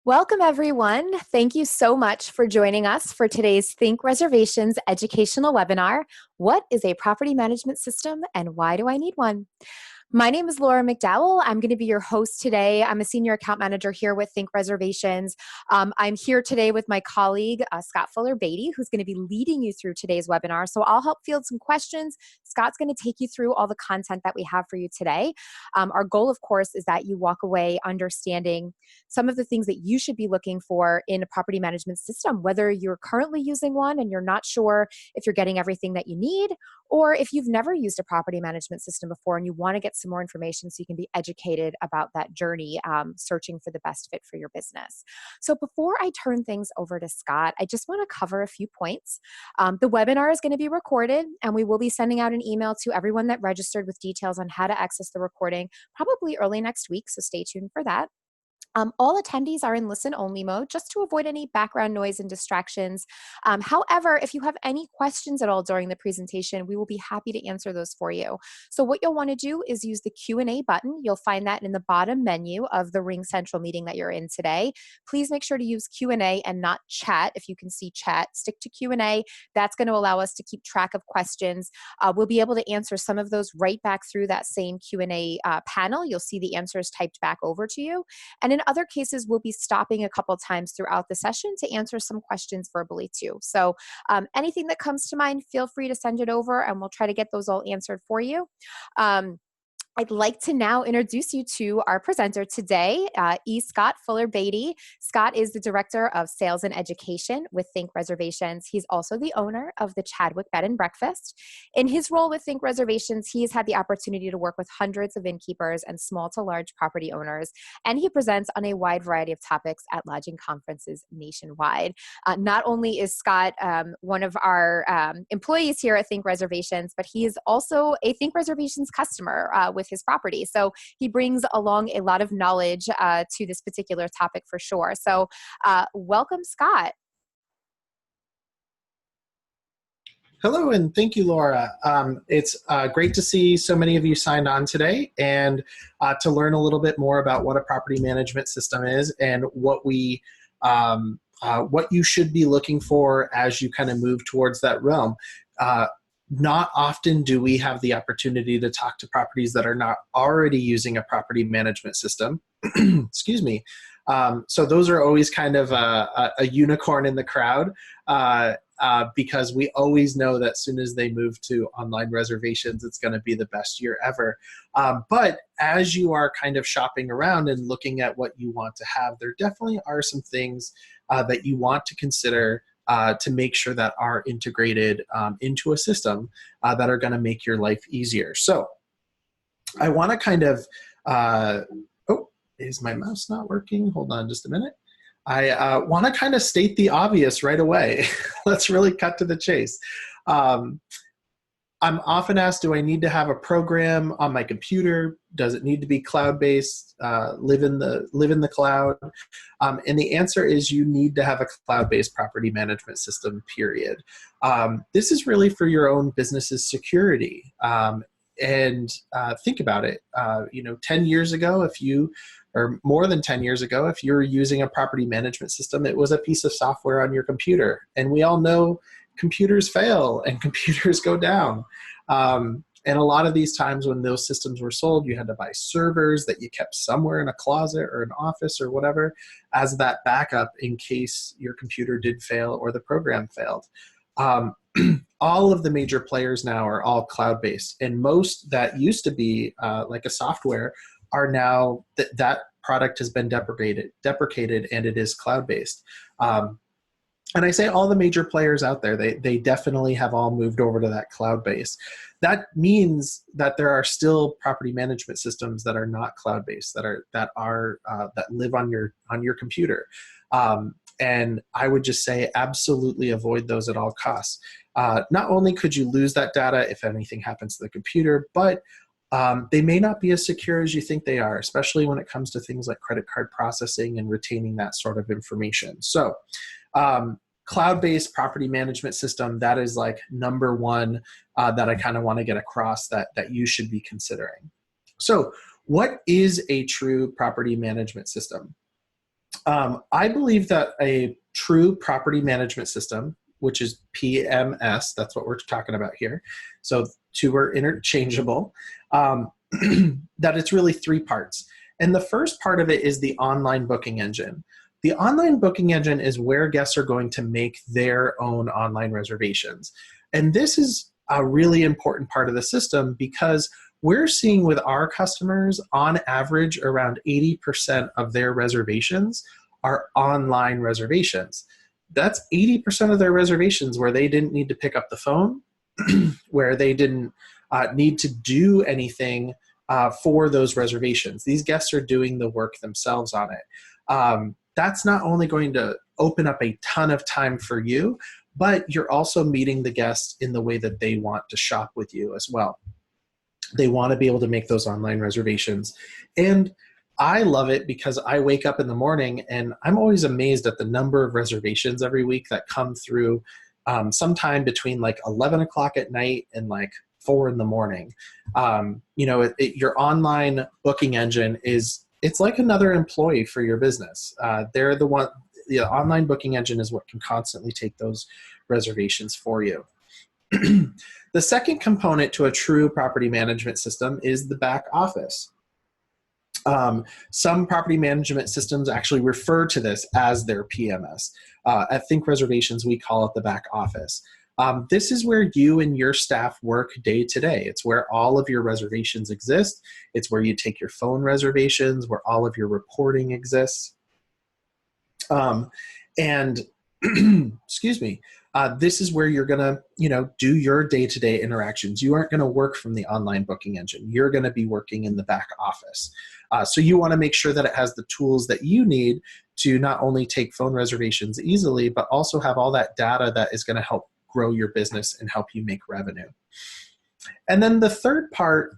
Welcome, everyone. Thank you so much for joining us for today's ThinkReservations educational webinar. What is a property management system and why do I need one? My name is Laura McDowell. I'm going to be your host today. I'm a senior account manager here with ThinkReservations. I'm here today with my colleague, Scott Fuller-Beatty, who's going to be leading you through today's webinar. So I'll help field some questions. Scott's going to take you through all the content that we have for you today. Our goal, of course, is that you walk away understanding some of the things that you should be looking for in a property management system, whether you're currently using one and you're not sure if you're getting everything that you need, or if you've never used a property management system before and you want to get some more information so you can be educated about that journey, searching for the best fit for your business. So before I turn things over to Scott, I just want to cover a few points. The webinar is going to be recorded, and we will be sending out an email to everyone that registered with details on how to access the recording, probably early next week, so stay tuned for that. All attendees are in listen-only mode just to avoid any background noise and distractions. However, if you have any questions at all during the presentation, we will be happy to answer those for you. So what you'll want to do is use the Q&A button. You'll find that in the bottom menu of the Ring Central meeting that you're in today. Please make sure to use Q&A and not chat. If you can see chat, stick to Q&A. That's going to allow us to keep track of questions. We'll be able to answer some of those right back through that same Q&A panel. You'll see the answers typed back over to you. And in other cases, we'll be stopping a couple times throughout the session to answer some questions verbally too. So anything that comes to mind, feel free to send it over and we'll try to get those all answered for you. I'd like to now introduce you to our presenter today, Scott Fuller-Beatty. Scott is the Director of Sales and Education with ThinkReservations. He's also the owner of the Chadwick Bed and Breakfast. In his role with ThinkReservations, he's had the opportunity to work with hundreds of innkeepers and small to large property owners, and he presents on a wide variety of topics at lodging conferences nationwide. Not only is Scott one of our employees here at ThinkReservations, but he is also a ThinkReservations customer with his property. So he brings along a lot of knowledge to this particular topic for sure. So welcome, Scott. Hello, and thank you, Laura. It's great to see so many of you signed on today and to learn a little bit more about what a property management system is and what you should be looking for as you kind of move towards that realm. Not often do we have the opportunity to talk to properties that are not already using a property management system. Excuse me. So those are always kind of a unicorn in the crowd because we always know that as soon as they move to online reservations, it's going to be the best year ever. But as you are kind of shopping around and looking at what you want to have, there definitely are some things that you want to consider to make sure that are integrated into a system that are going to make your life easier. So I want to kind of, oh, is my mouse not working? Hold on just a minute. I want to kind of state the obvious right away. Let's really cut to the chase. I'm often asked, do I need to have a program on my computer? Does it need to be cloud-based, live in the cloud? And the answer is you need to have a cloud-based property management system, period. This is really for your own business's security. And think about it. 10 years ago, or more than 10 years ago, if you're using a property management system, it was a piece of software on your computer. And we all know computers fail and computers go down. And a lot of these times when those systems were sold, you had to buy servers that you kept somewhere in a closet or an office or whatever as that backup in case your computer did fail or the program failed. All of the major players now are all cloud-based, and most that used to be like a software are now, that product has been deprecated and it is cloud-based. And I say all the major players out there, they definitely have all moved over to that cloud base. That means that there are still property management systems that are not cloud-based, that live on your computer. And I would just say absolutely avoid those at all costs. Not only could you lose that data if anything happens to the computer, but they may not be as secure as you think they are, especially when it comes to things like credit card processing and retaining that sort of information. So cloud-based property management system, that is like number one that I kind of want to get across that you should be considering. So what is a true property management system? I believe that a true property management system, which is PMS, that's what we're talking about here. So two are interchangeable, that it's really three parts. And the first part of it is the online booking engine. The online booking engine is where guests are going to make their own online reservations. And this is a really important part of the system because we're seeing with our customers, on average, around 80% of their reservations are online reservations. That's 80% of their reservations where they didn't need to pick up the phone, where they didn't need to do anything for those reservations. These guests are doing the work themselves on it. That's not only going to open up a ton of time for you, but you're also meeting the guests in the way that they want to shop with you as well. They want to be able to make those online reservations. And I love it because I wake up in the morning and I'm always amazed at the number of reservations every week that come through sometime between like 11 o'clock at night and like 4 in the morning. Your online booking engine it's like another employee for your business. They're the one, the online booking engine is what can constantly take those reservations for you. The second component to a true property management system is the back office. Some property management systems actually refer to this as their PMS. At ThinkReservations, we call it the back office. This is where you and your staff work day to day. It's where all of your reservations exist. It's where you take your phone reservations, where all of your reporting exists. Excuse me. This is where you're gonna, do your day-to-day interactions. You aren't gonna work from the online booking engine. You're gonna be working in the back office. So you wanna make sure that it has the tools that you need to not only take phone reservations easily, but also have all that data that is gonna help grow your business and help you make revenue. And then the third part,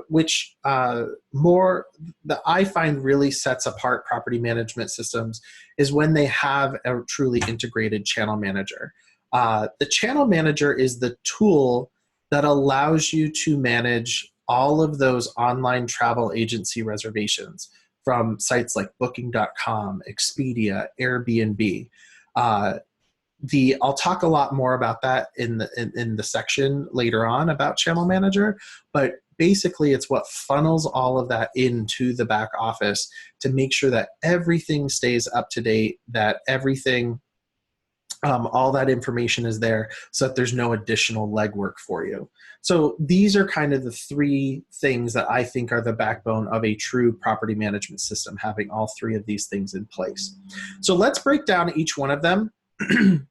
which that I find really sets apart property management systems, is when they have a truly integrated channel manager. The channel manager is the tool that allows you to manage all of those online travel agency reservations from sites like Booking.com, Expedia, Airbnb. I'll talk a lot more about that in the section later on about Channel Manager, but basically it's what funnels all of that into the back office to make sure that everything stays up to date, that everything, all that information is there so that there's no additional legwork for you. So these are kind of the three things that I think are the backbone of a true property management system, having all three of these things in place. So let's break down each one of them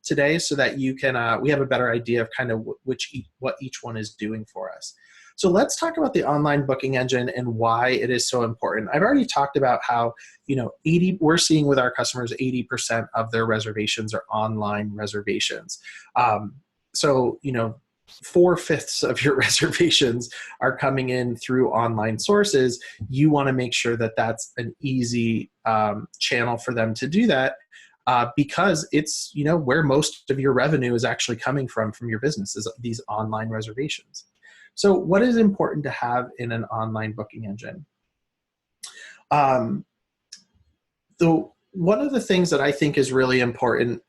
today so that you can we have a better idea of kind of what each one is doing for us. So let's talk about the online booking engine and why it is so important. I've already talked about how we're seeing with our customers 80% of their reservations are online reservations. So 4/5 of your reservations are coming in through online sources. You want to make sure that that's an easy channel for them to do that. Because it's where most of your revenue is actually coming from your business is these online reservations. So what is important to have in an online booking engine? One of the things that I think is really important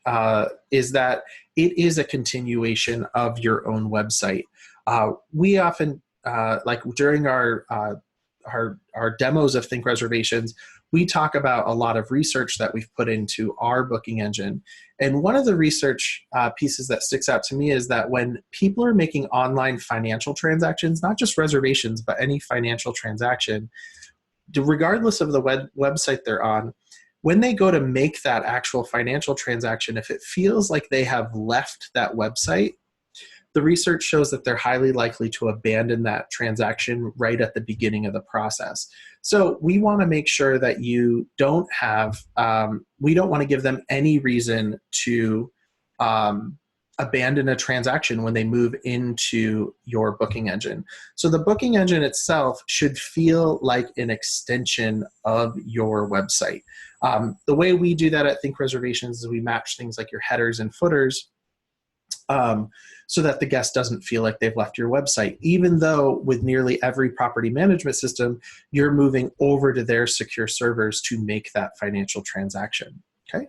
is that it is a continuation of your own website. We often, like during our demos of ThinkReservations, we talk about a lot of research that we've put into our booking engine. And one of the research pieces that sticks out to me is that when people are making online financial transactions, not just reservations, but any financial transaction, regardless of the website they're on, when they go to make that actual financial transaction, if it feels like they have left that website, the research shows that they're highly likely to abandon that transaction right at the beginning of the process. So we want to make sure that you don't have, we don't want to give them any reason to abandon a transaction when they move into your booking engine. So the booking engine itself should feel like an extension of your website. The way we do that at ThinkReservations is we match things like your headers and footers so that the guest doesn't feel like they've left your website, even though with nearly every property management system, you're moving over to their secure servers to make that financial transaction. Okay.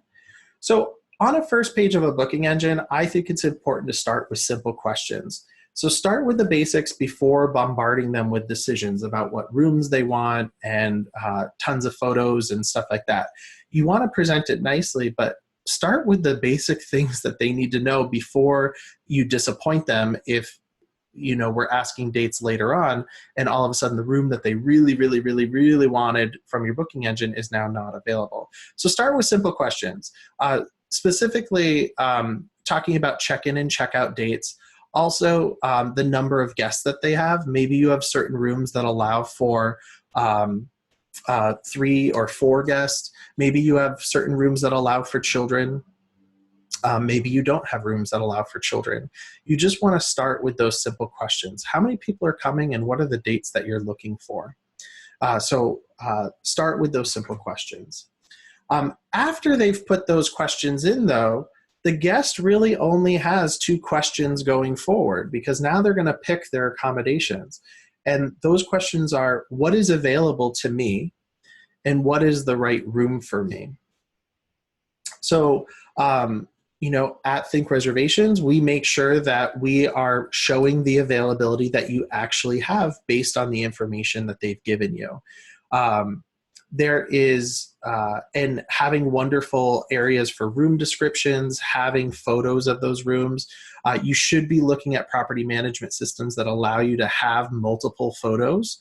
So on a first page of a booking engine, I think it's important to start with simple questions. So start with the basics before bombarding them with decisions about what rooms they want and tons of photos and stuff like that. You want to present it nicely, but start with the basic things that they need to know before you disappoint them if we're asking dates later on and all of a sudden the room that they really wanted from your booking engine is now not available. So start with simple questions. Specifically talking about check-in and check-out dates. Also, the number of guests that they have. Maybe you have certain rooms that allow for 3 or 4 guests. Maybe you have certain rooms that allow for children. Maybe you don't have rooms that allow for children. You just want to start with those simple questions. How many people are coming and what are the dates that you're looking for? So start with those simple questions. After they've put those questions in, though, the guest really only has 2 questions going forward because now they're going to pick their accommodations. And those questions are, what is available to me and what is the right room for me? So, at ThinkReservations, we make sure that we are showing the availability that you actually have based on the information that they've given you. There is, and having wonderful areas for room descriptions, having photos of those rooms. You should be looking at property management systems that allow you to have multiple photos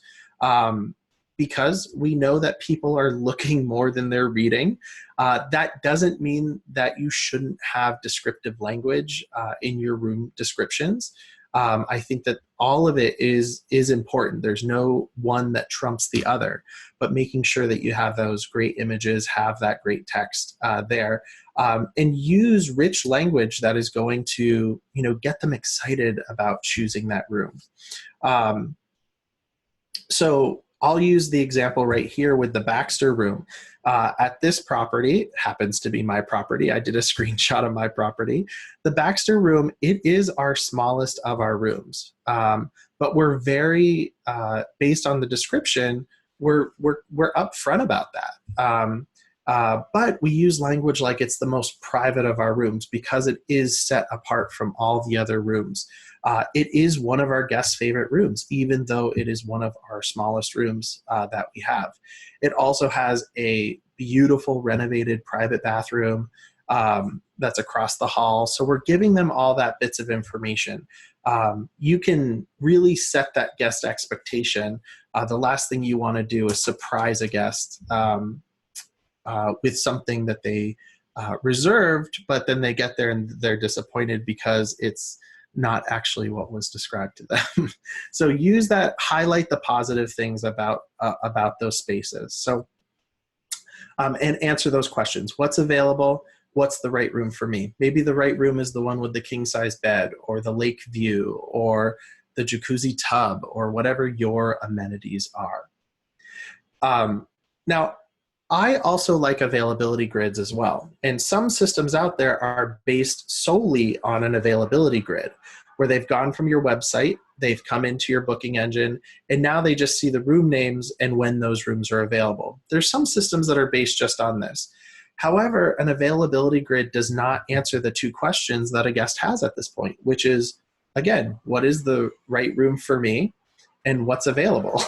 because we know that people are looking more than they're reading. That doesn't mean that you shouldn't have descriptive language in your room descriptions. I think that all of it is important. There's no one that trumps the other, but making sure that you have those great images, have that great text there, and use rich language that is going to, get them excited about choosing that room. So I'll use the example right here with the Baxter room. At this property, happens to be my property. I did a screenshot of my property. The Baxter room, it is our smallest of our rooms. But we're very, based on the description, we're upfront about that. But we use language like it's the most private of our rooms because it is set apart from all the other rooms. It is one of our guests' favorite rooms, even though it is one of our smallest rooms that we have. It also has a beautiful renovated private bathroom that's across the hall. So we're giving them all that bits of information. You can really set that guest expectation. The last thing you want to do is surprise a guest with something that they reserved, but then they get there and they're disappointed because it's not actually what was described to them. So use that, highlight the positive things about those spaces. So, and answer those questions. What's available? What's the right room for me? Maybe the right room is the one with the king-size bed or the lake view or the jacuzzi tub or whatever your amenities are. Now, I also like availability grids as well. And some systems out there are based solely on an availability grid where they've gone from your website, they've come into your booking engine, and now they just see the room names and when those rooms are available. There's some systems that are based just on this. However, an availability grid does not answer the 2 questions that a guest has at this point, which is, again, what is the right room for me and what's available?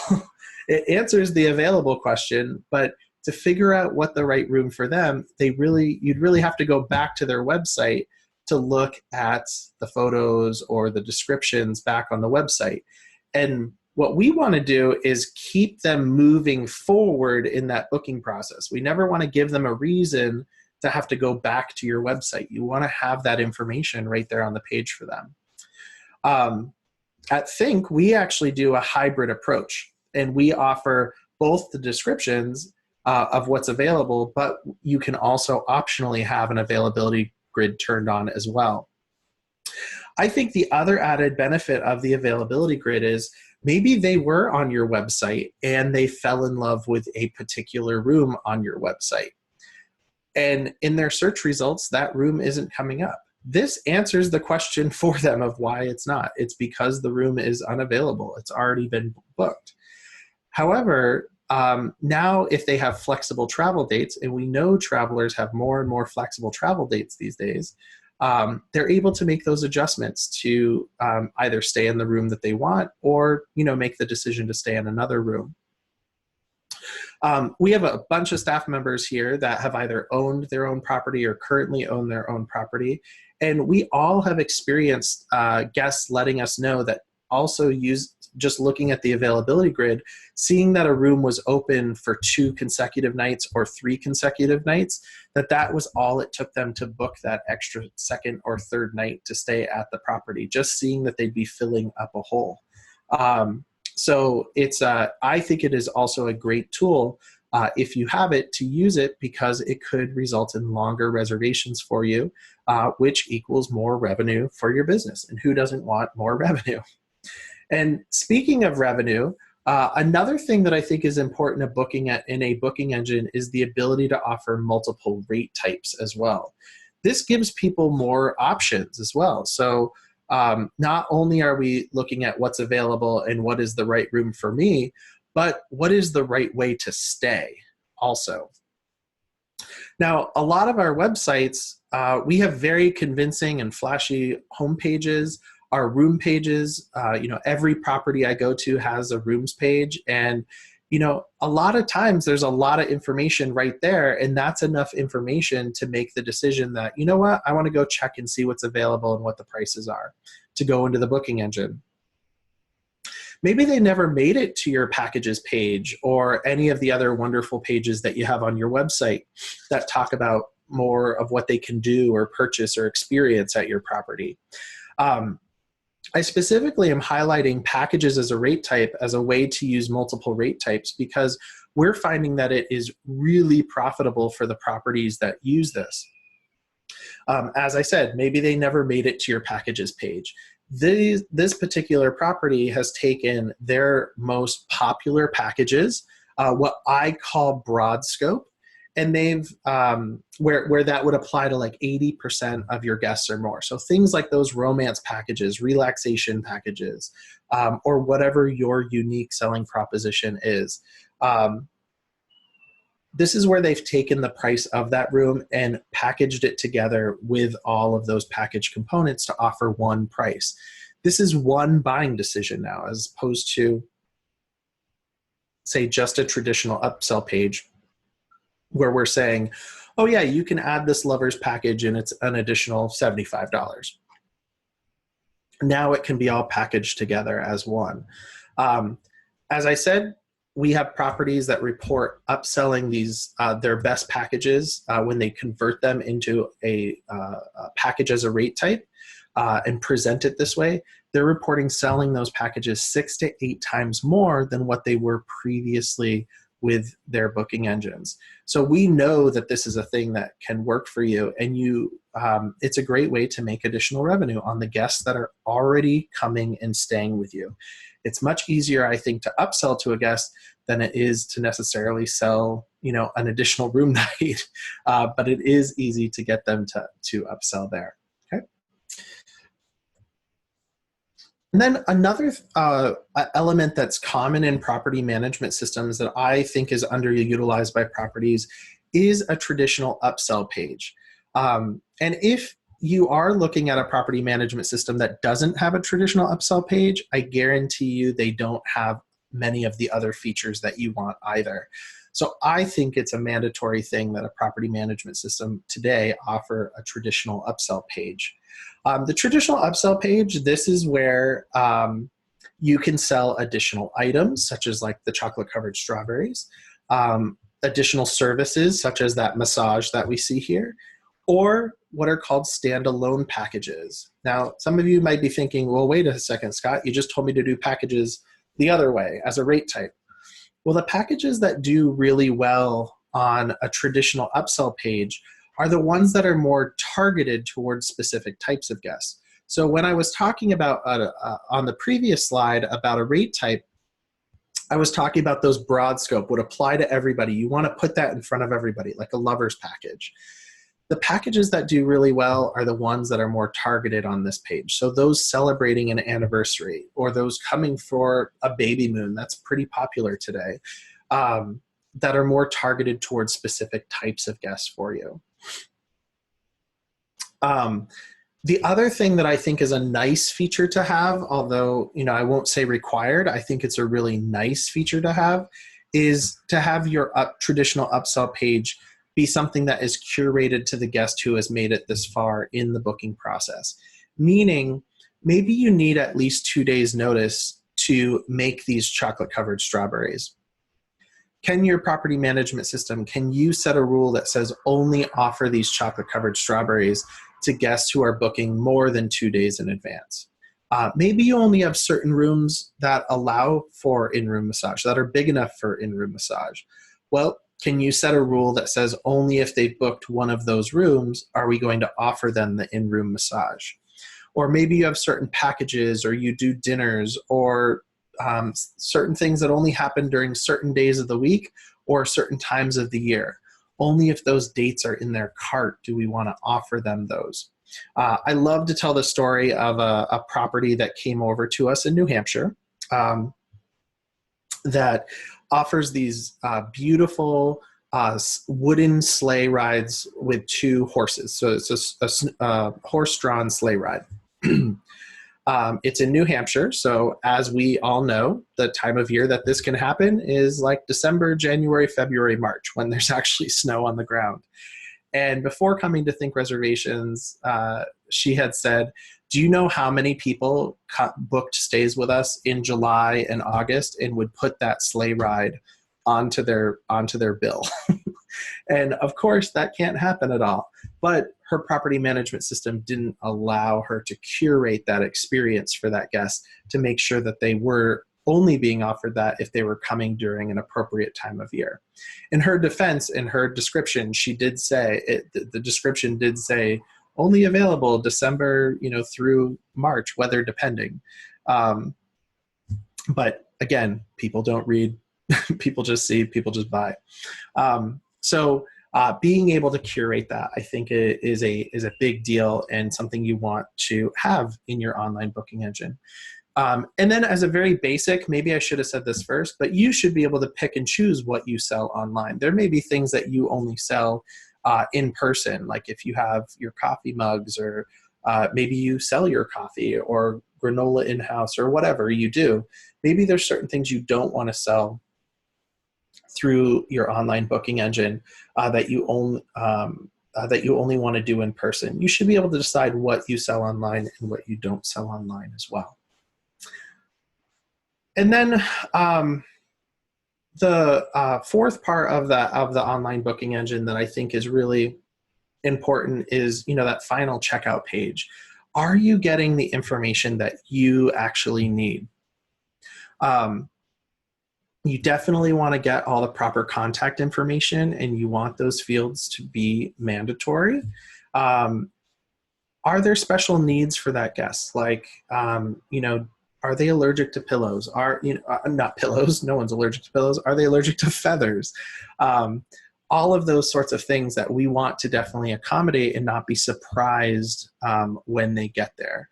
It answers the available question, but to figure out what the right room for them, you'd really have to go back to their website to look at the photos or the descriptions back on the website. And what we want to do is keep them moving forward in that booking process. We never want to give them a reason to have to go back to your website. You want to have that information right there on the page for them. At Think, we actually do a hybrid approach, and we offer both the descriptions of what's available, but you can also optionally have an availability grid turned on as well. I think the other added benefit of the availability grid is maybe they were on your website and they fell in love with a particular room on your website. And in their search results, that room isn't coming up. This answers the question for them of why it's not. It's because the room is unavailable. It's already been booked. However, now if they have flexible travel dates, and we know travelers have more and more flexible travel dates these days, they're able to make those adjustments to either stay in the room that they want or, make the decision to stay in another room. We have a bunch of staff members here that have either owned their own property or currently own their own property. And we all have experienced guests letting us know that also just looking at the availability grid, seeing that a room was open for 2 consecutive nights or 3 consecutive nights, that was all it took them to book that extra second or third night to stay at the property, just seeing that they'd be filling up a hole. So it's, I think it is also a great tool if you have it, to use it, because it could result in longer reservations for you, which equals more revenue for your business. And who doesn't want more revenue? And speaking of revenue, another thing that I think is important in a booking engine is the ability to offer multiple rate types as well. This gives people more options as well. So not only are we looking at what's available and what is the right room for me, but what is the right way to stay also. Now, a lot of our websites, we have very convincing and flashy home pages. Our room pages, every property I go to has a rooms page, and a lot of times there's a lot of information right there, and that's enough information to make the decision that, you know what, I want to go check and see what's available and what the prices are to go into the booking engine. Maybe they never made it to your packages page or any of the other wonderful pages that you have on your website that talk about more of what they can do or purchase or experience at your property. I specifically am highlighting packages as a rate type as a way to use multiple rate types, because we're finding that it is really profitable for the properties that use this. As I said, maybe they never made it to your packages page. This particular property has taken their most popular packages, what I call broad scope, and they've where that would apply to like 80% of your guests or more. So things like those romance packages, relaxation packages, or whatever your unique selling proposition is. This is where they've taken the price of that room and packaged it together with all of those package components to offer one price. This is one buying decision now, as opposed to, say, just a traditional upsell page where we're saying, oh yeah, you can add this lovers package and it's an additional $75. Now it can be all packaged together as one. As I said, we have properties that report upselling these their best packages when they convert them into a package as a rate type and present it this way. They're reporting selling those packages 6 to 8 times more than what they were previously with their booking engines. So we know that this is a thing that can work for you, and it's a great way to make additional revenue on the guests that are already coming and staying with you. It's much easier, I think, to upsell to a guest than it is to necessarily sell, an additional room night. But it is easy to get them to upsell there. Okay. And then another element that's common in property management systems that I think is underutilized by properties is a traditional upsell page. And if you are looking at a property management system that doesn't have a traditional upsell page, I guarantee you they don't have many of the other features that you want either. So I think it's a mandatory thing that a property management system today offer a traditional upsell page. The traditional upsell page, this is where you can sell additional items, such as like the chocolate covered strawberries, additional services, such as that massage that we see here, or what are called standalone packages. Now, some of you might be thinking, well, wait a second, Scott, you just told me to do packages the other way as a rate type. Well, the packages that do really well on a traditional upsell page are the ones that are more targeted towards specific types of guests. So when I was talking about on the previous slide about a rate type, I was talking about those broad scope would apply to everybody. You want to put that in front of everybody, like a lover's package. The packages that do really well are the ones that are more targeted on this page. So those celebrating an anniversary, or those coming for a baby moon, that's pretty popular today, that are more targeted towards specific types of guests for you. The other thing that I think is a nice feature to have, although I won't say required, I think it's a really nice feature to have, is to have your traditional upsell page be something that is curated to the guest who has made it this far in the booking process. Meaning, maybe you need at least 2 days notice to make these chocolate covered strawberries. Can your property management system, can you set a rule that says only offer these chocolate covered strawberries to guests who are booking more than 2 days in advance? Maybe you only have certain rooms that allow for in-room massage, that are big enough for in-room massage. Well, can you set a rule that says only if they've booked one of those rooms are we going to offer them the in-room massage? Or maybe you have certain packages, or you do dinners, or certain things that only happen during certain days of the week or certain times of the year. Only if those dates are in their cart do we want to offer them those. I love to tell the story of a property that came over to us in New Hampshire that offers these beautiful wooden sleigh rides with 2 horses. So it's a horse-drawn sleigh ride. It's in New Hampshire, so as we all know, the time of year that this can happen is like December, January, February, March, when there's actually snow on the ground. And before coming to ThinkReservations, she had said, do you know how many people booked stays with us in July and August and would put that sleigh ride onto their bill? And of course, that can't happen at all. But her property management system didn't allow her to curate that experience for that guest to make sure that they were only being offered that if they were coming during an appropriate time of year. In her defense, in her description, she did say, the description did say, only available December, through March, weather depending. But again, people don't read, people just see, people just buy. So being able to curate that, I think, is a big deal and something you want to have in your online booking engine. And then as a very basic, maybe I should have said this first, but you should be able to pick and choose what you sell online. There may be things that you only sell in person, like if you have your coffee mugs, or maybe you sell your coffee or granola in-house, or whatever you do. Maybe there's certain things you don't want to sell through your online booking engine that you only want to do in person. You should be able to decide what you sell online and what you don't sell online as well. And then the fourth part of the online booking engine that I think is really important is that final checkout page. Are you getting the information that you actually need? You definitely want to get all the proper contact information, and you want those fields to be mandatory. Are there special needs for that guest? Like, are they allergic to pillows? Not pillows, no one's allergic to pillows. Are they allergic to feathers? All of those sorts of things that we want to definitely accommodate and not be surprised when they get there.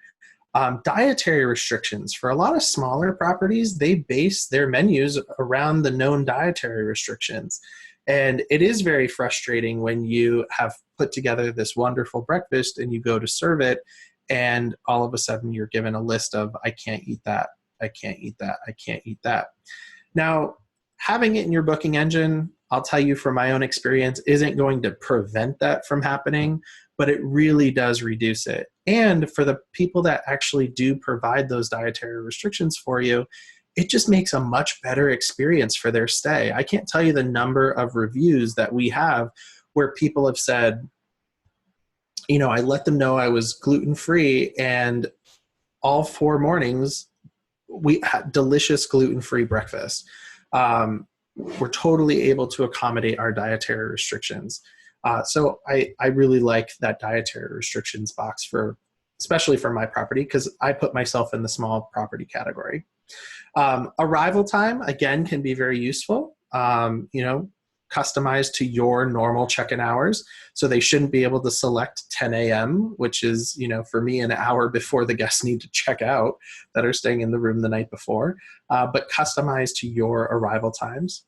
Dietary restrictions. For a lot of smaller properties, they base their menus around the known dietary restrictions. And it is very frustrating when you have put together this wonderful breakfast and you go to serve it, and all of a sudden you're given a list of, I can't eat that, I can't eat that, I can't eat that. Now, having it in your booking engine, I'll tell you from my own experience, isn't going to prevent that from happening, but it really does reduce it. And for the people that actually do provide those dietary restrictions for you, it just makes a much better experience for their stay. I can't tell you the number of reviews that we have where people have said, I let them know I was gluten-free, and all 4 mornings we had delicious gluten-free breakfast. We're totally able to accommodate our dietary restrictions. So I really like that dietary restrictions box especially for my property, because I put myself in the small property category. Arrival time, again, can be very useful. customized to your normal check-in hours. So they shouldn't be able to select 10 a.m., which is, for me, an hour before the guests need to check out that are staying in the room the night before, but customized to your arrival times.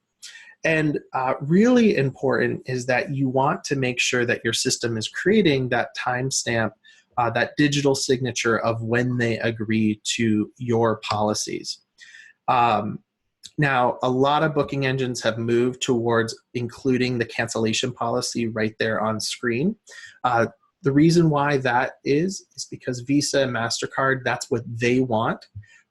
And really important is that you want to make sure that your system is creating that timestamp, that digital signature of when they agree to your policies. Now, a lot of booking engines have moved towards including the cancellation policy right there on screen. The reason why that is because Visa and MasterCard, that's what they want.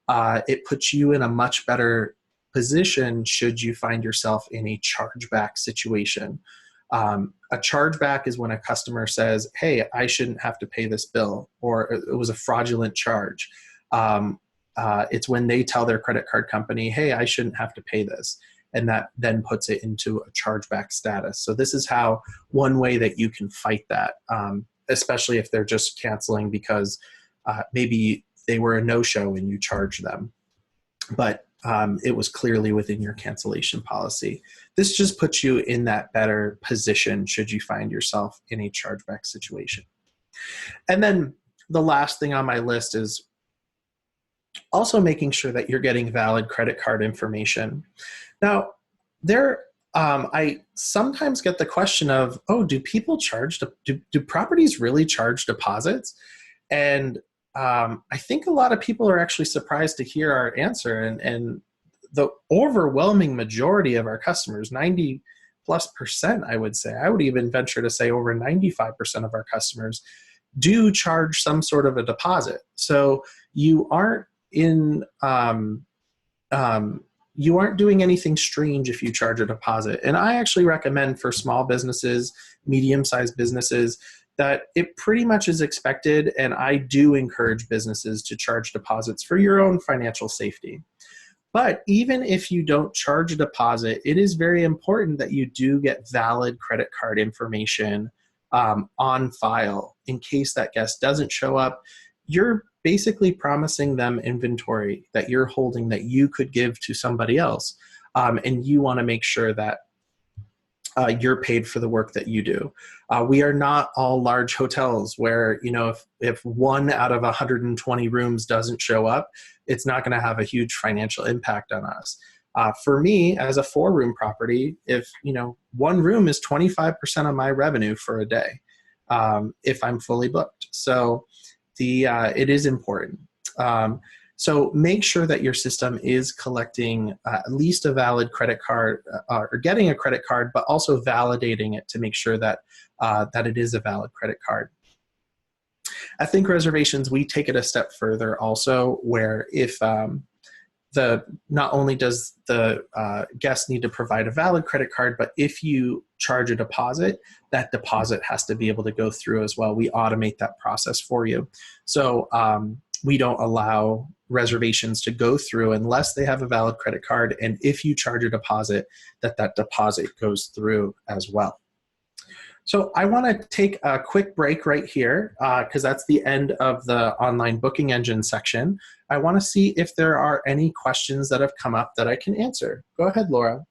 It puts you in a much better position should you find yourself in a chargeback situation. A chargeback is when a customer says, hey, I shouldn't have to pay this bill, or it was a fraudulent charge. It's when they tell their credit card company, hey, I shouldn't have to pay this. And that then puts it into a chargeback status. So this is one way that you can fight that, especially if they're just canceling because maybe they were a no-show and you charged them. But it was clearly within your cancellation policy. This just puts you in that better position should you find yourself in a chargeback situation. And then the last thing on my list is also making sure that you're getting valid credit card information. Now, I sometimes get the question of, oh, do people charge, do properties really charge deposits? And I think a lot of people are actually surprised to hear our answer. And the overwhelming majority of our customers, 90+%, I would say, I would even venture to say over 95% of our customers do charge some sort of a deposit. So you aren't you aren't doing anything strange if you charge a deposit. And I actually recommend for small businesses, medium-sized businesses, that it pretty much is expected, and I do encourage businesses to charge deposits for your own financial safety. But even if you don't charge a deposit, it is very important that you do get valid credit card information on file in case that guest doesn't show up. You're basically promising them inventory that you're holding that you could give to somebody else. And you want to make sure that you're paid for the work that you do. We are not all large hotels where, if 1 out of 120 rooms doesn't show up, it's not going to have a huge financial impact on us. For me, as a 4-room property, if, 1 room is 25% of my revenue for a day, if I'm fully booked. So it is important. So make sure that your system is collecting at least a valid credit card or getting a credit card, but also validating it to make sure that that it is a valid credit card. At ThinkReservations, we take it a step further also, where if not only does the guest need to provide a valid credit card, but if you charge a deposit, that deposit has to be able to go through as well. We automate that process for you. So we don't allow reservations to go through unless they have a valid credit card. And if you charge a deposit, that deposit goes through as well. So I want to take a quick break right here because that's the end of the online booking engine section. I want to see if there are any questions that have come up that I can answer. Go ahead, Laura.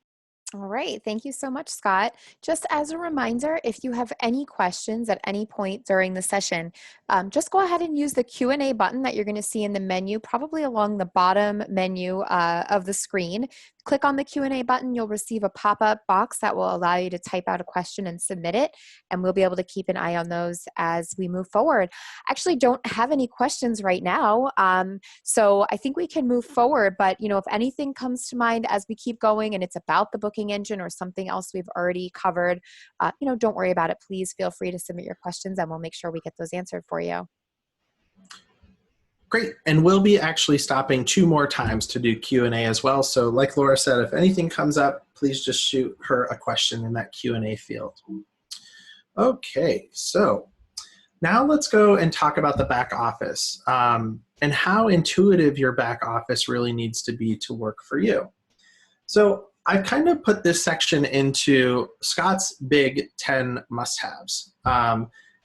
All right. Thank you so much, Scott. Just as a reminder, if you have any questions at any point during the session, just go ahead and use the Q&A button that you're going to see in the menu, probably along the bottom menu of the screen. Click on the Q&A button. You'll receive a pop-up box that will allow you to type out a question and submit it, and we'll be able to keep an eye on those as we move forward. I actually don't have any questions right now, so I think we can move forward, but if anything comes to mind as we keep going and it's about the booking engine or something else we've already covered, don't worry about it. Please feel free to submit your questions and we'll make sure we get those answered for you. Great. And we'll be actually stopping 2 more times to do Q&A as well. So like Laura said, if anything comes up, please just shoot her a question in that Q&A field. Okay, so now let's go and talk about the back office and how intuitive your back office really needs to be to work for you. So I've kind of put this section into Scott's big 10 must-haves.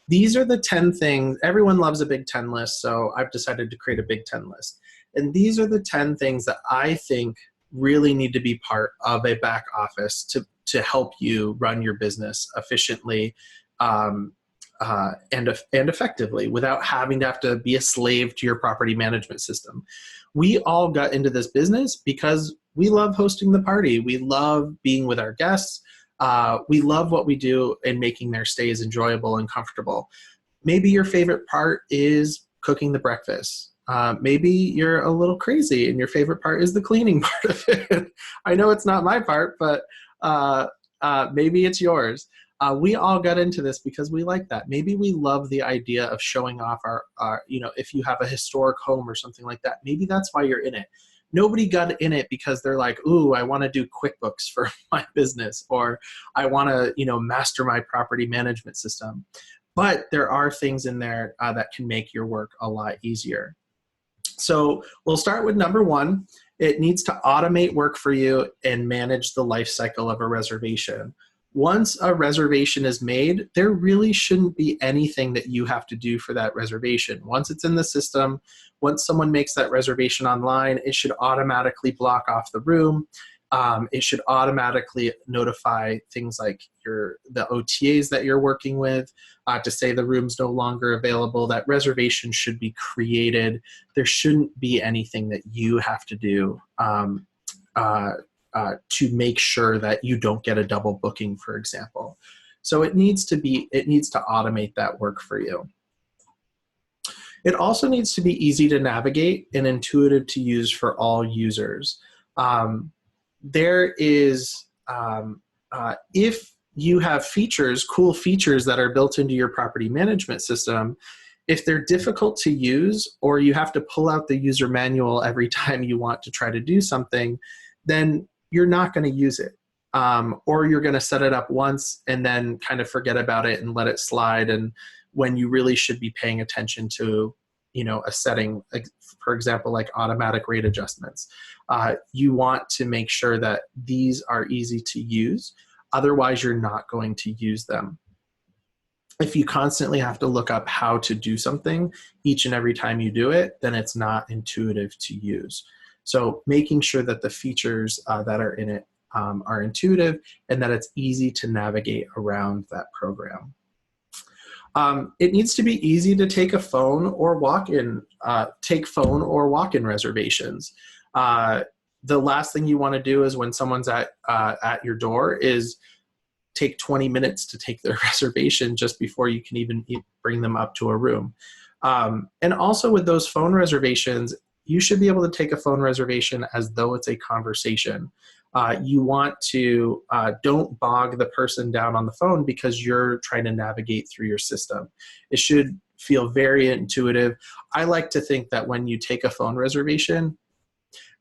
These are the 10 things. Everyone loves a big 10 list, so I've decided to create a big 10 list. And these are the 10 things that I think really need to be part of a back office to help you run your business efficiently and effectively without having to have to be a slave to your property management system. We all got into this business because we love hosting the party. We love being with our guests. We love what we do and making their stays enjoyable and comfortable. Maybe your favorite part is cooking the breakfast. Maybe you're a little crazy and your favorite part is the cleaning part of it. I know it's not my part, but maybe it's yours. We all got into this because we like that. Maybe we love the idea of showing off our, if you have a historic home or something like that, maybe that's why you're in it. Nobody got in it because they're like, ooh, I want to do QuickBooks for my business, or I want to, master my property management system. But there are things in there that can make your work a lot easier. So we'll start with number one. It needs to automate work for you and manage the life cycle of a reservation. Once a reservation is made, there really shouldn't be anything that you have to do for that reservation. Once it's in the system, once someone makes that reservation online, it should automatically block off the room. It should automatically notify things like the OTAs that you're working with to say the room's no longer available. That reservation should be created. There shouldn't be anything that you have to do to make sure that you don't get a double booking, for example. So it needs to automate that work for you. It also needs to be easy to navigate and intuitive to use for all users. If you have cool features that are built into your property management system, if they're difficult to use or you have to pull out the user manual every time you want to try to do something, then you're not going to use it. Or you're going to set it up once and then kind of forget about it and let it slide. And when you really should be paying attention to, a setting, like, for example, like automatic rate adjustments. You want to make sure that these are easy to use. Otherwise, you're not going to use them. If you constantly have to look up how to do something each and every time you do it, then it's not intuitive to use. So making sure that the features that are in it are intuitive and that it's easy to navigate around that program. It needs to be easy to take a phone or walk-in reservations. The last thing you want to do is when someone's at your door is take 20 minutes to take their reservation just before you can even bring them up to a room. And also with those phone reservations, you should be able to take a phone reservation as though it's a conversation. You want to don't bog the person down on the phone because you're trying to navigate through your system. It should feel very intuitive. I like to think that when you take a phone reservation,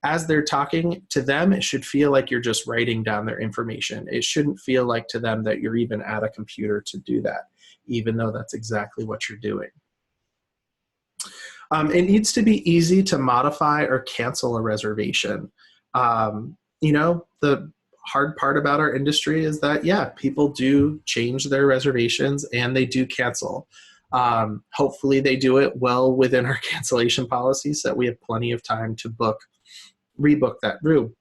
as they're talking to them, it should feel like you're just writing down their information. It shouldn't feel like to them that you're even at a computer to do that, even though that's exactly what you're doing. It needs to be easy to modify or cancel a reservation. The hard part about our industry is that, yeah, people do change their reservations and they do cancel. Hopefully they do it well within our cancellation policy so that we have plenty of time to rebook that room.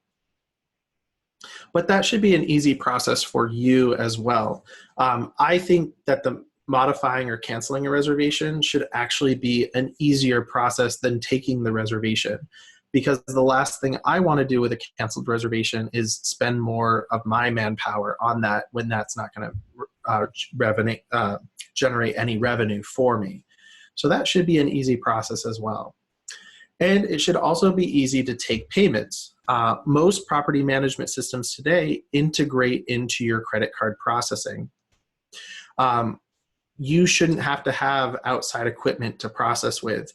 But that should be an easy process for you as well. I think that the modifying or canceling a reservation should actually be an easier process than taking the reservation, because the last thing I want to do with a canceled reservation is spend more of my manpower on that when that's not going to generate any revenue for me. So that should be an easy process as well. And it should also be easy to take payments. Most property management systems today integrate into your credit card processing. You shouldn't have to have outside equipment to process with.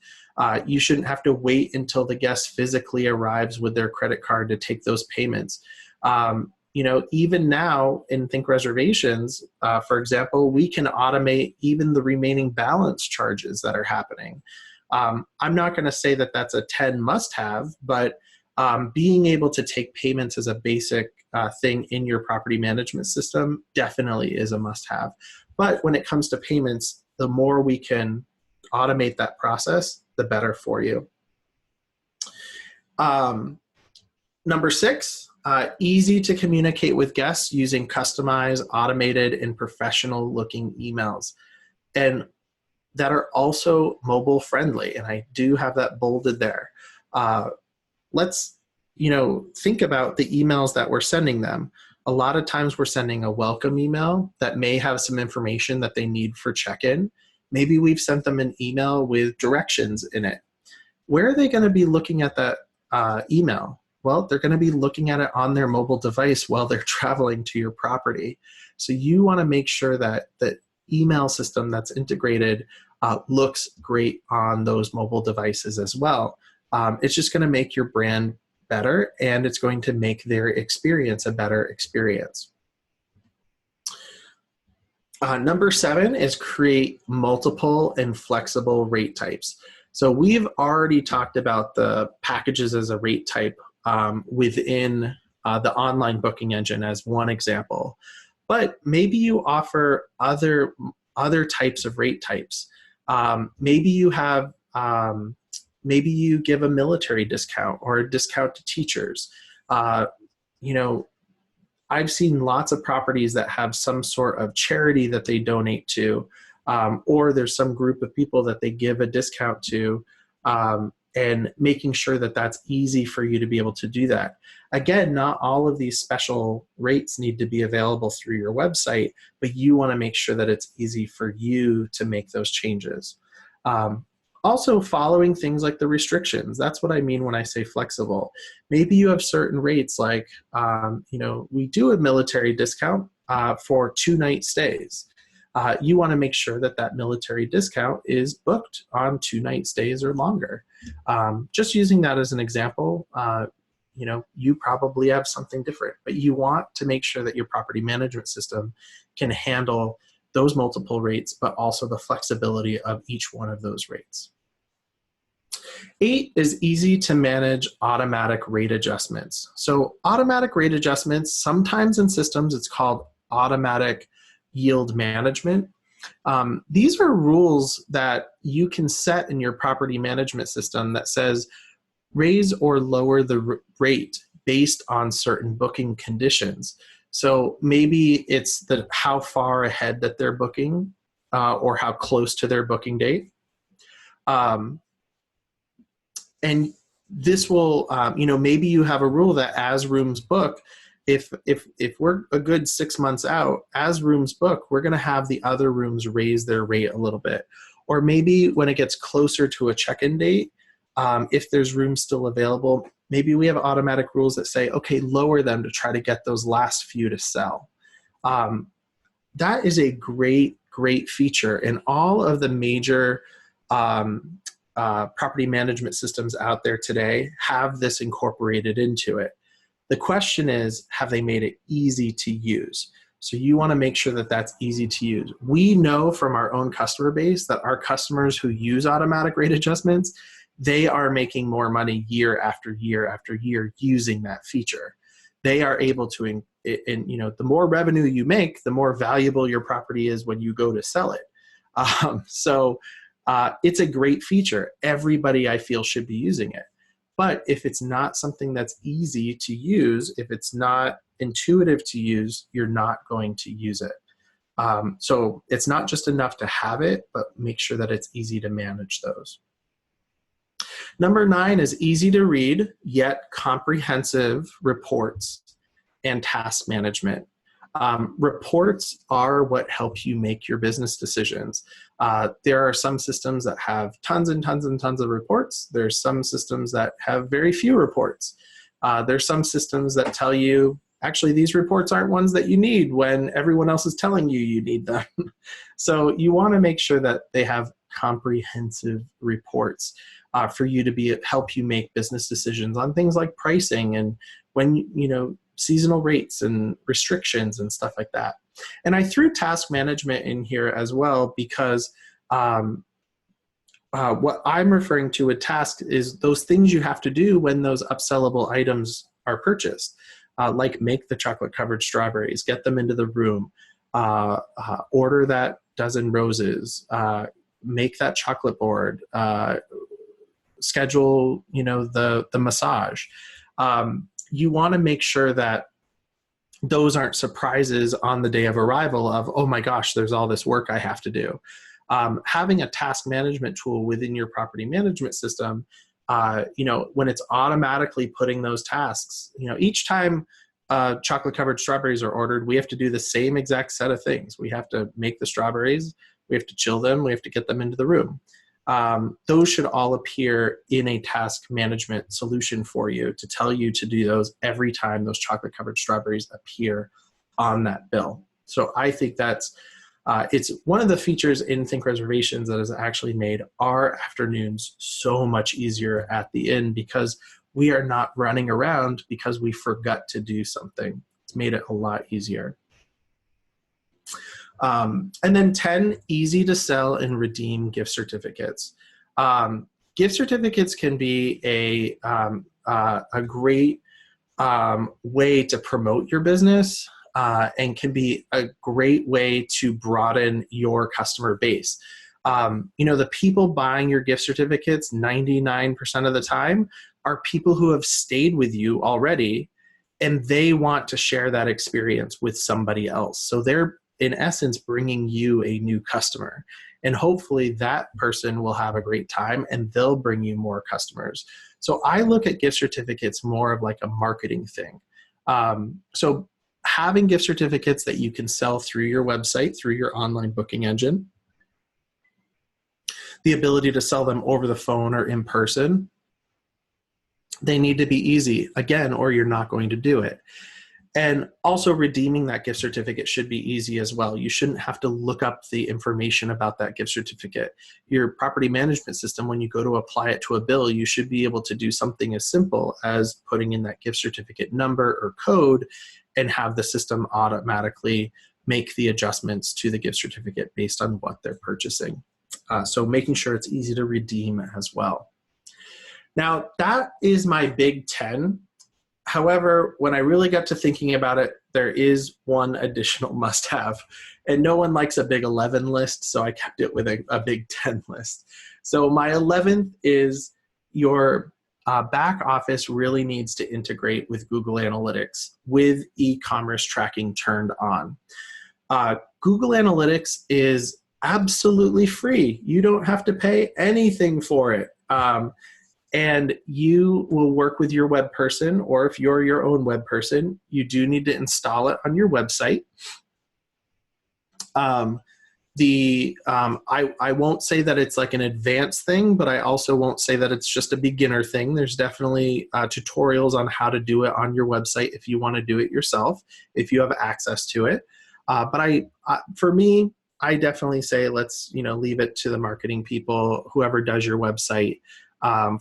You shouldn't have to wait until the guest physically arrives with their credit card to take those payments. Even now in ThinkReservations, for example, we can automate even the remaining balance charges that are happening. I'm not going to say that that's a 10 must-have, but being able to take payments as a basic thing in your property management system definitely is a must-have. But when it comes to payments, the more we can automate that process, the better for you. Number 6, Easy to communicate with guests using customized, automated, and professional looking emails. And that are also mobile friendly. And I do have that bolded there. Let's, think about the emails that we're sending them. A lot of times we're sending a welcome email that may have some information that they need for check-in. Maybe we've sent them an email with directions in it. Where are they going to be looking at that email? Well, they're going to be looking at it on their mobile device while they're traveling to your property. So you want to make sure that the email system that's integrated looks great on those mobile devices as well. It's just going to make your brand better, and it's going to make their experience a better experience. Number 7 is create multiple and flexible rate types. So we've already talked about the packages as a rate type within the online booking engine as one example. But maybe you offer other types of rate types. Maybe you have maybe you give a military discount or a discount to teachers. I've seen lots of properties that have some sort of charity that they donate to, or there's some group of people that they give a discount to, and making sure that that's easy for you to be able to do that. Again, not all of these special rates need to be available through your website, but you want to make sure that it's easy for you to make those changes. Also, following things like the restrictions. That's what I mean when I say flexible. Maybe you have certain rates like, we do a military discount for 2-night stays. You want to make sure that that military discount is booked on 2-night stays or longer. Just using that as an example, you probably have something different, but you want to make sure that your property management system can handle those multiple rates, but also the flexibility of each one of those rates. 8 is easy to manage automatic rate adjustments. So automatic rate adjustments, sometimes in systems it's called automatic yield management. These are rules that you can set in your property management system that says raise or lower the rate based on certain booking conditions. So maybe it's how far ahead that they're booking or how close to their booking date. And this will, maybe you have a rule that as rooms book, if we're a good 6 months out, as rooms book, we're going to have the other rooms raise their rate a little bit. Or maybe when it gets closer to a check-in date, if there's rooms still available, maybe we have automatic rules that say, okay, lower them to try to get those last few to sell. That is a great, great feature. And all of the major property management systems out there today have this incorporated into it. The question is, have they made it easy to use? So you want to make sure that that's easy to use. We know from our own customer base that our customers who use automatic rate adjustments, they are making more money year after year after year using that feature. They are able to, the more revenue you make, the more valuable your property is when you go to sell it. It's a great feature. Everybody, I feel, should be using it. But if it's not something that's easy to use, if it's not intuitive to use, you're not going to use it. So it's not just enough to have it, but make sure that it's easy to manage those. Number 9 is easy to read, yet comprehensive reports and task management. Reports are what help you make your business decisions. There are some systems that have tons and tons and tons of reports. There's some systems that have very few reports. There's some systems that tell you, actually, these reports aren't ones that you need when everyone else is telling you you need them. So you want to make sure that they have comprehensive reports for you to help you make business decisions on things like pricing and when, seasonal rates and restrictions and stuff like that. And I threw task management in here as well because what I'm referring to with task is those things you have to do when those upsellable items are purchased, like make the chocolate covered strawberries, get them into the room, order that dozen roses, make that chocolate board, schedule, the massage. you want to make sure that those aren't surprises on the day of arrival of, oh my gosh, there's all this work I have to do. Having a task management tool within your property management system, when it's automatically putting those tasks, each time chocolate covered strawberries are ordered, we have to do the same exact set of things. We have to make the strawberries, we have to chill them, we have to get them into the room. Those should all appear in a task management solution for you to tell you to do those every time those chocolate covered strawberries appear on that bill. So I think that's it's one of the features in ThinkReservations that has actually made our afternoons so much easier at the inn, because we are not running around because we forgot to do something. It's made it a lot easier. And then 10, easy to sell and redeem gift certificates. Gift certificates can be a great way to promote your business, and can be a great way to broaden your customer base. The people buying your gift certificates 99% of the time are people who have stayed with you already, and they want to share that experience with somebody else. So they're, in essence, bringing you a new customer. And hopefully that person will have a great time and they'll bring you more customers. So I look at gift certificates more of like a marketing thing. So having gift certificates that you can sell through your website, through your online booking engine, the ability to sell them over the phone or in person, they need to be easy, again, or you're not going to do it. And also redeeming that gift certificate should be easy as well. You shouldn't have to look up the information about that gift certificate. Your property management system, when you go to apply it to a bill, you should be able to do something as simple as putting in that gift certificate number or code and have the system automatically make the adjustments to the gift certificate based on what they're purchasing. So making sure it's easy to redeem as well. Now, that is my big 10. However, when I really got to thinking about it, there is one additional must-have. And no one likes a big 11 list, so I kept it with a big 10 list. So my 11th is your back office really needs to integrate with Google Analytics with e-commerce tracking turned on. Google Analytics is absolutely free. You don't have to pay anything for it. And you will work with your web person, or if you're your own web person, you do need to install it on your website. I won't say that it's like an advanced thing, but I also won't say that it's just a beginner thing. There's definitely tutorials on how to do it on your website if you want to do it yourself, if you have access to it. But for me, I definitely say let's leave it to the marketing people, whoever does your website,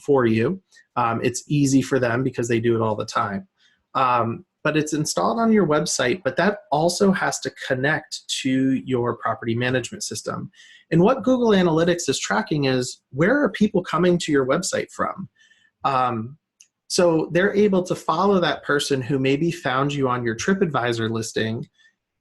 for you. It's easy for them because they do it all the time. But it's installed on your website, but that also has to connect to your property management system. And what Google Analytics is tracking is, where are people coming to your website from? So they're able to follow that person who maybe found you on your TripAdvisor listing,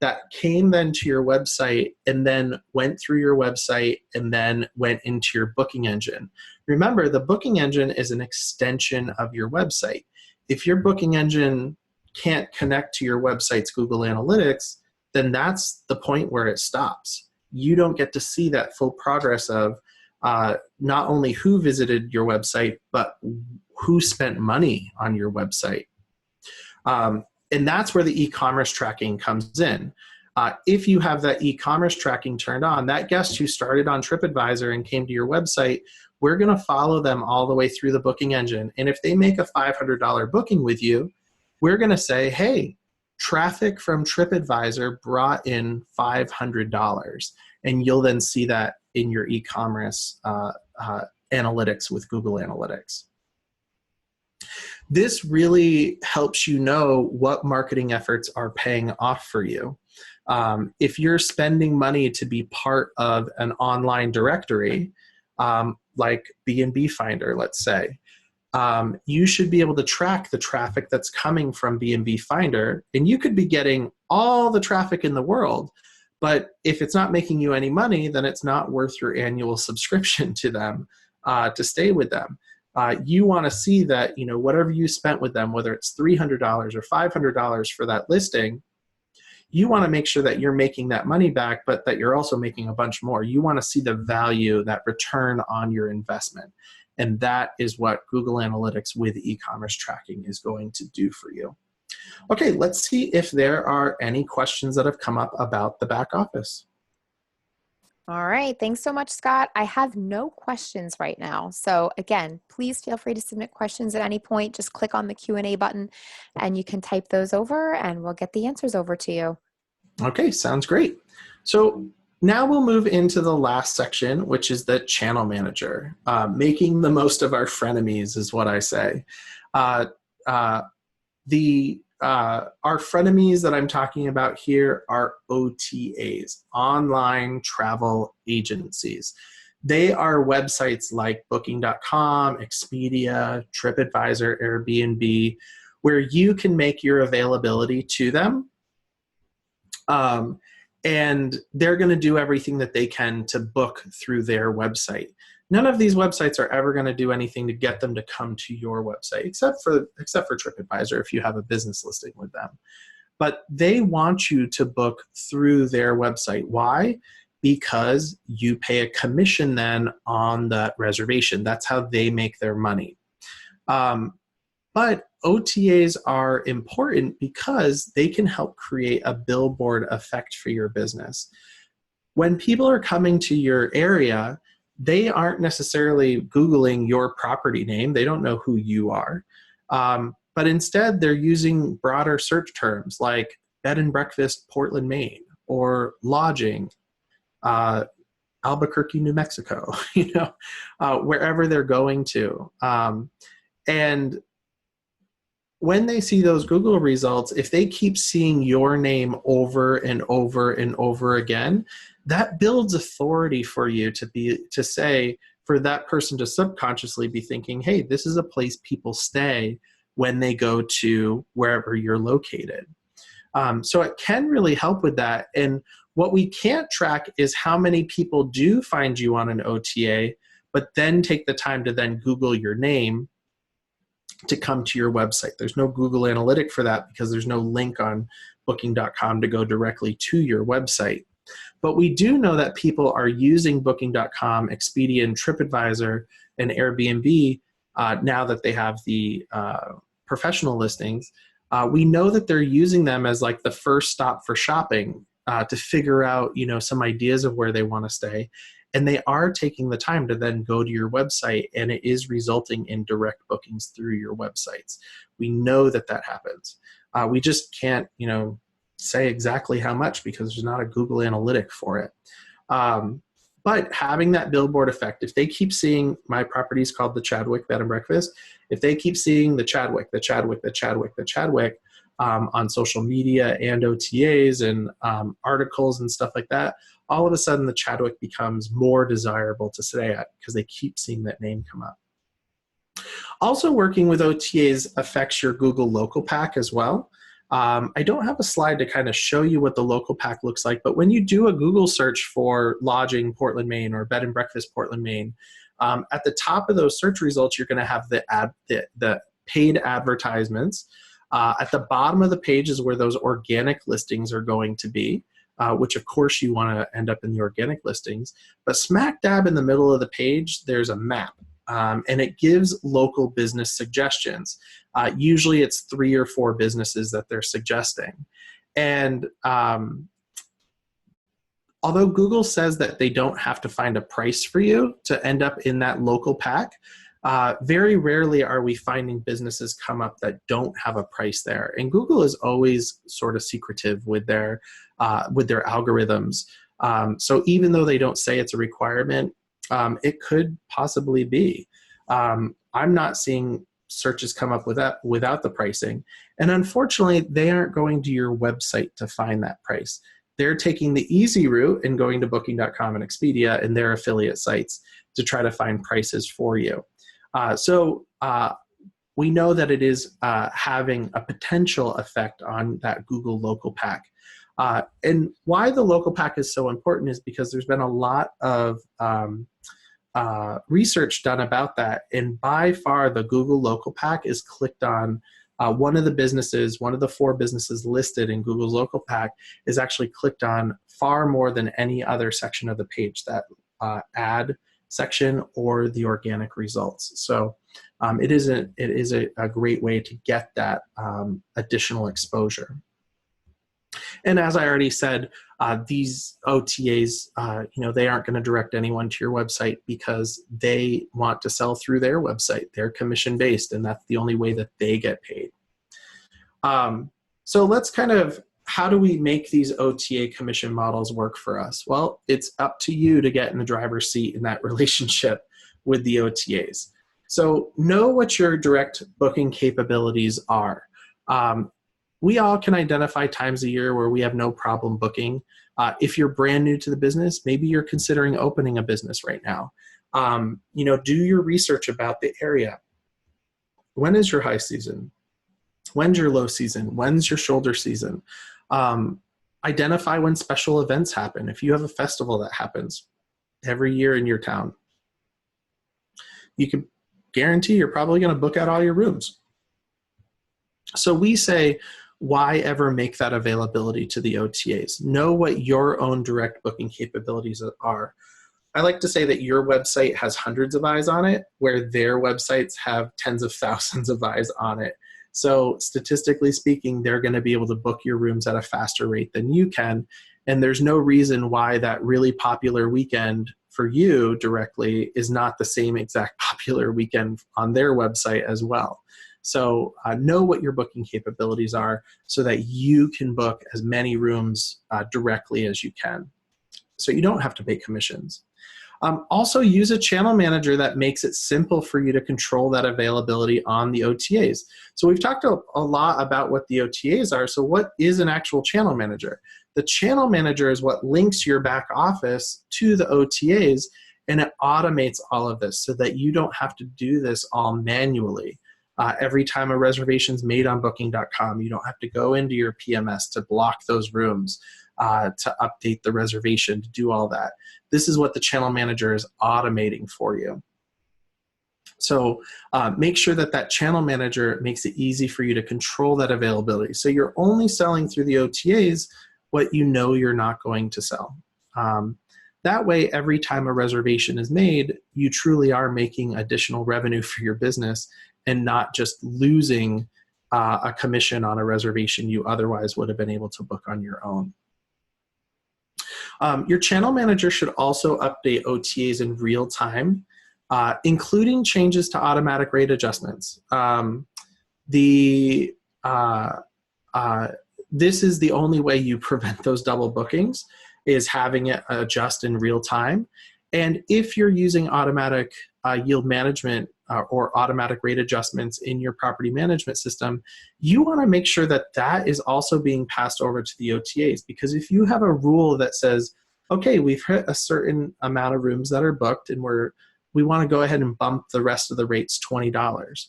that came then to your website and then went through your website and then went into your booking engine. Remember, the booking engine is an extension of your website. If your booking engine can't connect to your website's Google Analytics, then that's the point where it stops. You don't get to see that full progress of not only who visited your website, but who spent money on your website. And that's where the e-commerce tracking comes in. If you have that e-commerce tracking turned on, that guest who started on TripAdvisor and came to your website, we're going to follow them all the way through the booking engine. And if they make a $500 booking with you, we're going to say, hey, traffic from TripAdvisor brought in $500. And you'll then see that in your e-commerce analytics with Google Analytics. This really helps you know what marketing efforts are paying off for you. If you're spending money to be part of an online directory, like B&B Finder, let's say, you should be able to track the traffic that's coming from B&B Finder, and you could be getting all the traffic in the world, but if it's not making you any money, then it's not worth your annual subscription to them to stay with them. You want to see that, whatever you spent with them, whether it's $300 or $500 for that listing, you want to make sure that you're making that money back, but that you're also making a bunch more. You want to see the value, that return on your investment. And that is what Google Analytics with e-commerce tracking is going to do for you. Okay, let's see if there are any questions that have come up about the back office. All right. Thanks so much, Scott. I have no questions right now. So again, please feel free to submit questions at any point. Just click on the Q&A button and you can type those over and we'll get the answers over to you. Okay, sounds great. So now we'll move into the last section, which is the channel manager. Making the most of our frenemies is what I say. Our frenemies that I'm talking about here are OTAs, online travel agencies. They are websites like Booking.com, Expedia, TripAdvisor, Airbnb, where you can make your availability to them. And they're going to do everything that they can to book through their website. None of these websites are ever going to do anything to get them to come to your website, except for TripAdvisor if you have a business listing with them. But they want you to book through their website. Why? Because you pay a commission then on that reservation. That's how they make their money. But OTAs are important because they can help create a billboard effect for your business. When people are coming to your area, they aren't necessarily Googling your property name. They don't know who you are. But instead, they're using broader search terms like bed and breakfast, Portland, Maine, or lodging, Albuquerque, New Mexico, wherever they're going to. And when they see those Google results, if they keep seeing your name over and over and over again, that builds authority for you to say, for that person to subconsciously be thinking, hey, this is a place people stay when they go to wherever you're located. So it can really help with that. And what we can't track is how many people do find you on an OTA, but then take the time to then Google your name to come to your website. There's no Google Analytic for that because there's no link on Booking.com to go directly to your website. But we do know that people are using Booking.com, Expedia, and TripAdvisor, and Airbnb now that they have the professional listings. We know that they're using them as like the first stop for shopping to figure out, some ideas of where they want to stay. And they are taking the time to then go to your website, and it is resulting in direct bookings through your websites. We know that happens. We just can't, say exactly how much because there's not a Google Analytic for it. But having that billboard effect, if they keep seeing my property is called the Chadwick Bed and Breakfast, if they keep seeing the Chadwick on social media and OTAs and articles and stuff like that, all of a sudden the Chadwick becomes more desirable to stay at because they keep seeing that name come up. Also, working with OTAs affects your Google Local Pack as well. I don't have a slide to kind of show you what the local pack looks like, but when you do a Google search for lodging Portland, Maine, or bed and breakfast Portland, Maine, at the top of those search results, you're going to have the paid advertisements. At the bottom of the page is where those organic listings are going to be, which of course you want to end up in the organic listings. But smack dab in the middle of the page, there's a map. And it gives local business suggestions. Usually it's 3 or 4 businesses that they're suggesting. And although Google says that they don't have to find a price for you to end up in that local pack, very rarely are we finding businesses come up that don't have a price there. And Google is always sort of secretive with their algorithms. So even though they don't say it's a requirement, it could possibly be. I'm not seeing searches come up with that without the pricing. And unfortunately, they aren't going to your website to find that price. They're taking the easy route and going to Booking.com and Expedia and their affiliate sites to try to find prices for you. So we know that it is having a potential effect on that Google Local Pack. And why the Local Pack is so important is because there's been a lot of research done about that, and by far the Google Local Pack is clicked on. One of the 4 businesses listed in Google's Local Pack is actually clicked on far more than any other section of the page, that ad section or the organic results. So it is a great way to get that additional exposure. And as I already said, these OTAs, they aren't going to direct anyone to your website because they want to sell through their website. They're commission-based, and that's the only way that they get paid. So let's how do we make these OTA commission models work for us? Well, it's up to you to get in the driver's seat in that relationship with the OTAs. So know what your direct booking capabilities are. We all can identify times a year where we have no problem booking. If you're brand new to the business, maybe you're considering opening a business right now. Do your research about the area. When is your high season? When's your low season? When's your shoulder season? Identify when special events happen. If you have a festival that happens every year in your town, you can guarantee you're probably going to book out all your rooms. So we say, why ever make that availability to the OTAs? Know what your own direct booking capabilities are. I like to say that your website has hundreds of eyes on it, where their websites have tens of thousands of eyes on it. So statistically speaking, they're going to be able to book your rooms at a faster rate than you can. And there's no reason why that really popular weekend for you directly is not the same exact popular weekend on their website as well. So know what your booking capabilities are so that you can book as many rooms directly as you can, so you don't have to pay commissions. Also use a channel manager that makes it simple for you to control that availability on the OTAs. So we've talked a lot about what the OTAs are. So what is an actual channel manager? The channel manager is what links your back office to the OTAs, and it automates all of this so that you don't have to do this all manually. Every time a reservation is made on booking.com, you don't have to go into your PMS to block those rooms, to update the reservation, to do all that. This is what the channel manager is automating for you. So make sure that channel manager makes it easy for you to control that availability. So you're only selling through the OTAs what you know you're not going to sell. That way, every time a reservation is made, you truly are making additional revenue for your business and not just losing a commission on a reservation you otherwise would have been able to book on your own. Your channel manager should also update OTAs in real time, including changes to automatic rate adjustments. This is the only way you prevent those double bookings, is having it adjust in real time. And if you're using automatic yield management or automatic rate adjustments in your property management system, you want to make sure that that is also being passed over to the OTAs. Because if you have a rule that says, okay, we've hit a certain amount of rooms that are booked and we want to go ahead and bump the rest of the rates $20.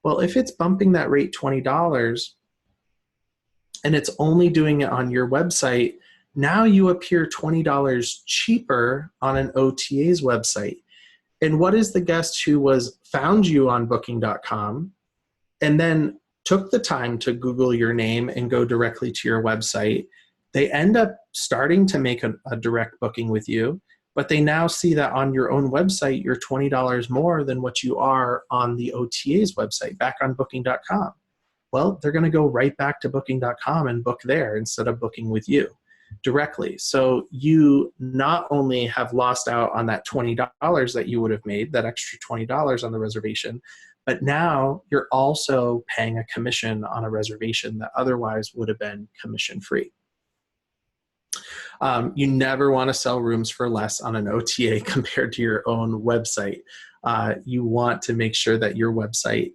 Well, if it's bumping that rate $20 and it's only doing it on your website, now you appear $20 cheaper on an OTA's website. And what is the guest who found you on booking.com and then took the time to Google your name and go directly to your website? They end up starting to make a direct booking with you, but they now see that on your own website, you're $20 more than what you are on the OTA's website, back on booking.com. Well, they're going to go right back to booking.com and book there instead of booking with you directly. So you not only have lost out on that $20 that you would have made, that extra $20 on the reservation, but now you're also paying a commission on a reservation that otherwise would have been commission free. You never want to sell rooms for less on an OTA compared to your own website. You want to make sure that your website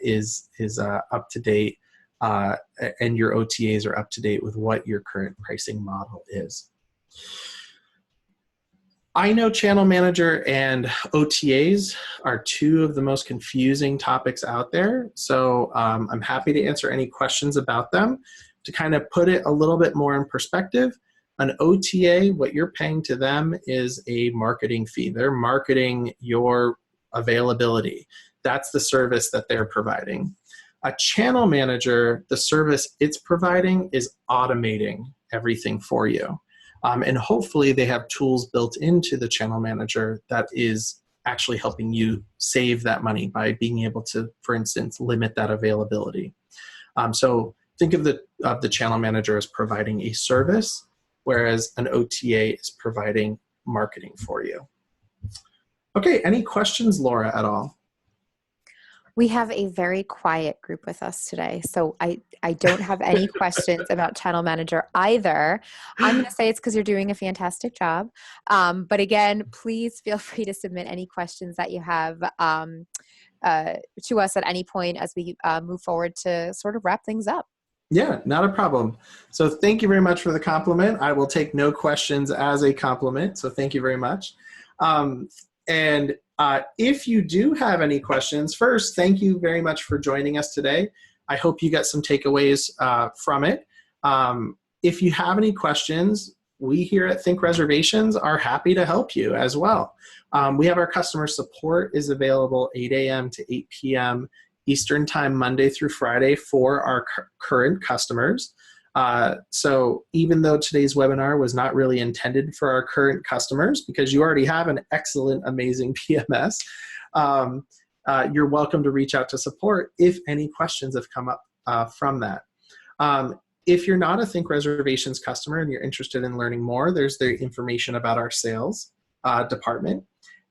is up to date, and your OTAs are up to date with what your current pricing model is. I know channel manager and OTAs are two of the most confusing topics out there. So I'm happy to answer any questions about them. To kind of put it a little bit more in perspective, An OTA, what you're paying to them is a marketing fee. They're marketing your availability. That's the service that they're providing. A channel manager, the service it's providing is automating everything for you. And hopefully they have tools built into the channel manager that is actually helping you save that money by being able to, for instance, limit that availability. So think of the channel manager as providing a service, whereas an OTA is providing marketing for you. Okay, any questions, Laura, at all? We have a very quiet group with us today, so I don't have any questions about Channel Manager either. I'm going to say it's because you're doing a fantastic job. But again, please feel free to submit any questions that you have to us at any point as we move forward to sort of wrap things up. Yeah, not a problem. So thank you very much for the compliment. I will take no questions as a compliment, so thank you very much. And if you do have any questions, first, thank you very much for joining us today. I hope you got some takeaways from it. If you have any questions, we here at ThinkReservations are happy to help you as well. We have our customer support is available 8 a.m. to 8 p.m. Eastern Time, Monday through Friday for our current customers. So even though today's webinar was not really intended for our current customers, because you already have an excellent, amazing PMS, you're welcome to reach out to support if any questions have come up from that. If you're not a ThinkReservations customer and you're interested in learning more, there's the information about our sales department.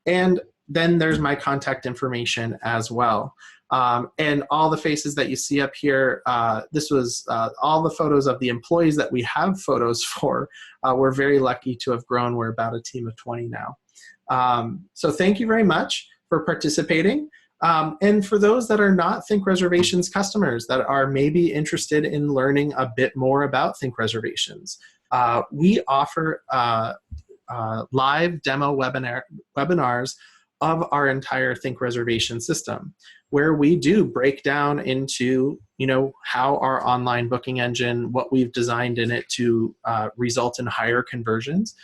And then there's my contact information as well. And all the faces that you see up here, this was all the photos of the employees that we have photos for. We're very lucky to have grown. We're about a team of 20 now. So thank you very much for participating. And for those that are not ThinkReservations customers that are maybe interested in learning a bit more about ThinkReservations, we offer live demo webinars of our entire ThinkReservation system, where we do break down into, how our online booking engine, what we've designed in it to result in higher conversions.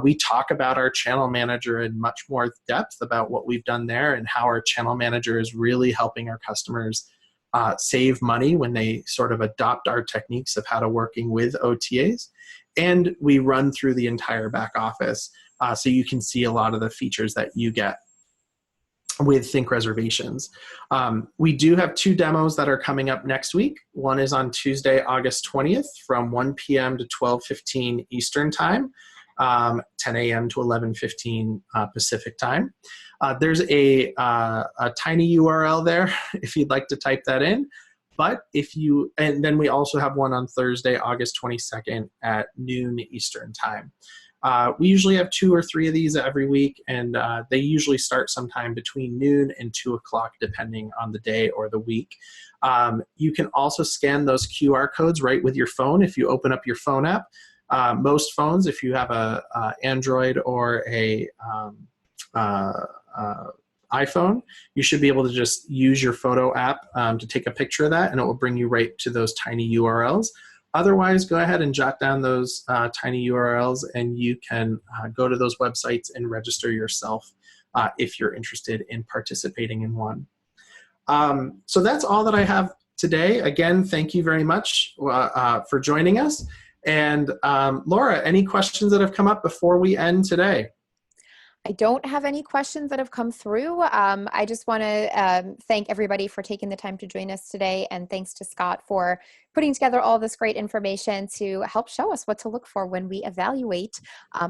We talk about our channel manager in much more depth about what we've done there and how our channel manager is really helping our customers save money when they sort of adopt our techniques of how to working with OTAs. And we run through the entire back office so you can see a lot of the features that you get with ThinkReservations. We do have 2 demos that are coming up next week. One is on Tuesday, August 20th from 1 p.m. to 12:15 Eastern Time, 10 a.m. to 11:15 Pacific Time. There's a tiny URL there if you'd like to type that in. But and then we also have one on Thursday, August 22nd at noon Eastern Time. We usually have 2 or 3 of these every week, and they usually start sometime between noon and 2 o'clock, depending on the day or the week. You can also scan those QR codes right with your phone if you open up your phone app. Most phones, if you have a Android or a iPhone, you should be able to just use your photo app to take a picture of that, and it will bring you right to those tiny URLs. Otherwise, go ahead and jot down those tiny URLs, and you can go to those websites and register yourself if you're interested in participating in one. So that's all that I have today. Again, thank you very much for joining us. And Laura, any questions that have come up before we end today? I don't have any questions that have come through. I just want to thank everybody for taking the time to join us today. And thanks to Scott for putting together all this great information to help show us what to look for when we evaluate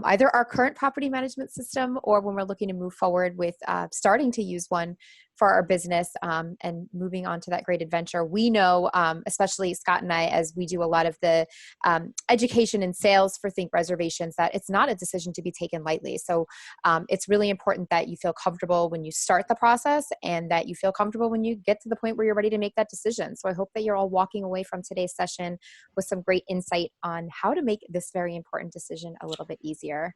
either our current property management system or when we're looking to move forward with starting to use one for our business and moving on to that great adventure. We know, especially Scott and I, as we do a lot of the education and sales for ThinkReservations, that it's not a decision to be taken lightly. So it's really important that you feel comfortable when you start the process and that you feel comfortable when you get to the point where you're ready to make that decision. So I hope that you're all walking away from today's session with some great insight on how to make this very important decision a little bit easier.